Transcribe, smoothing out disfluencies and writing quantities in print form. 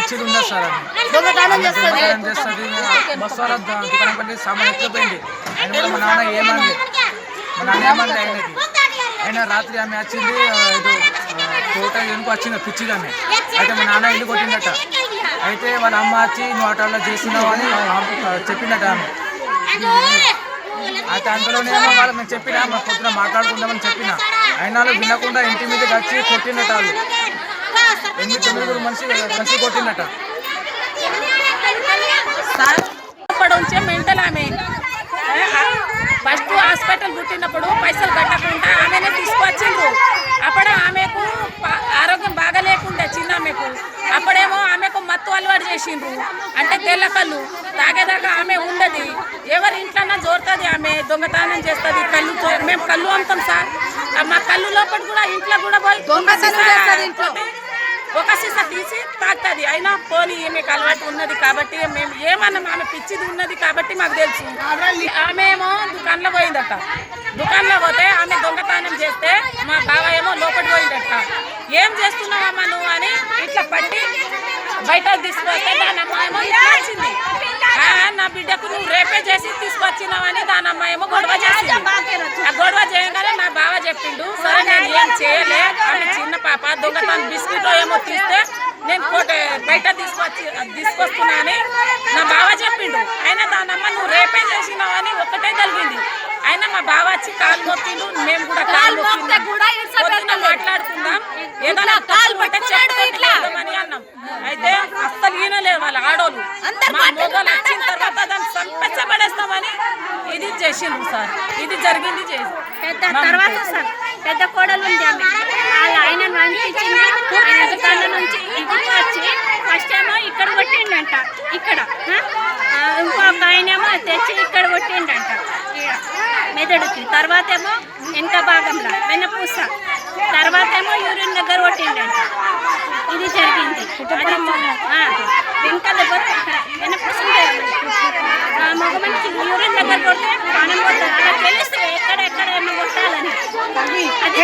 పిచ్చిది ఉండదు సార్. దొంగతనం చేస్తుంది. బస్సు వాళ్ళ దుకాణం పట్టి సామాన్ ఎత్తుకుపోయింది. ఆయన కూడా మా నాన్న ఏమంది ఆయనకి. ఆయన రాత్రి ఆమె వచ్చింది తోట ఎందుకు వచ్చింది పిచ్చిది ఆమె. అయితే మా నాన్న ఇల్లు కొట్టిందట. అయితే వాళ్ళ అమ్మ వచ్చి నువ్వు అట్లా చేస్తున్నావు అని చెప్పిందట ఆమె. అయితే అందులోనే వాళ్ళు మేము చెప్పినా మా పొద్దున మాట్లాడుకుందామని చెప్పిన అయినా వినకుండా ఇంటి మీదకి వచ్చి కొట్టిందట. వాళ్ళు 8-9 మనిషి కలిసి కొట్టిందట. మెంటల్ ఆమె ఫస్ట్ హాస్పిటల్ పుట్టినప్పుడు పైసలు కట్టకుండా ఆమెనే తీసుకొచ్చిండ్రు. అప్పుడు ఆమెకు ఆరోగ్యం బాగా లేకుండే చిన్న ఆమెకు. అప్పుడేమో ఆమెకు మత్తు అలవాటు చేసిండ్రు. అంటే తెల్ల కళ్ళు తాగేదాకా ఆమె ఉండదు. ఎవరి ఇంట్లోనా జోరుతుంది ఆమె. దొంగతనం చేస్తుంది. కళ్ళు మేము కళ్ళు అమ్ముతాం సార్. మా కళ్ళు లోపల కూడా ఇంట్లో కూడా పోయి ఒక సీస తీసి తాగుతుంది. అయినా పోనీ మీకు అలవాటు ఉన్నది కాబట్టి మేము ఏమన్నాం ఆమె పిచ్చిది ఉన్నది కాబట్టి మాకు తెలుసు. ఆమె ఏమో దుకాణంలో పోయిందట. దుకాణంలో పోతే ఆమె దొంగతనం చేస్తే మా బావ ఏమో లోపలి పోయిందట. ఏం చేస్తున్నావమ్మా నువ్వు అని ఇట్లా పట్టి బయటకు తీసుకొస్తే దాని అమ్మాయేమో ఇట్లా వచ్చింది. నా బిడ్డకు నువ్వు రేపే చేసి తీసుకొచ్చినావని దాని అమ్మాయేమో గొడవ చేసింది. ఆ గొడవ చేయగానే నా బావ చెప్పిండు సరే నేను ఏం చేయలే. ఆమె చిన్న పాప దొంగతనం బిస్కెట్ ఏమో తీస్తే నేను బయట తీసుకొస్తున్నా అని నా బావ చెప్పిండు. అయినా దానమ్మ నువ్వు రేపే చేసినావని ఒక్కటే కలిగింది. అయినా మా బావ వచ్చి కాలు మొక్కిండు. మేము కూడా కాలు మొక్కిండు. మాట్లాడుకుందాం ఏదైనా కాలు అని అన్నాం. అయితే అస్సలు ఈనలేదు వాళ్ళ ఆడోళ్ళు. మా మొగలు వచ్చిన తర్వాత దాన్ని సంపచ్చబడేస్తామని ఇది చేసిండ్రు సార్. ఇది జరిగింది తర్వాత సార్ పెద్ద కోడలు ఉంది ఆమె. వాళ్ళ ఆయన పంపించింది. ఆయన దుకాణం నుంచి ఇంటికి వచ్చి ఫస్ట్ ఏమో ఇక్కడ కొట్టిండంట. ఇక్కడ ఇంకొక ఆయనేమో తెచ్చి ఇక్కడ కొట్టిండంట మెదడుకి. తర్వాత ఏమో వెనక భాగంలో వెన్నపూస. తర్వాత ఏమో యూరిన్ దగ్గర కొట్టిండంట. ఇది జరిగింది. వెనక దగ్గర వెన్నపూస మగ మనిషి యూరిన్ దగ్గర కొడితే ప్రాణం పోతుంది. అలా తెలిస్తే ఎక్కడ ఏమో కొట్టాలని అది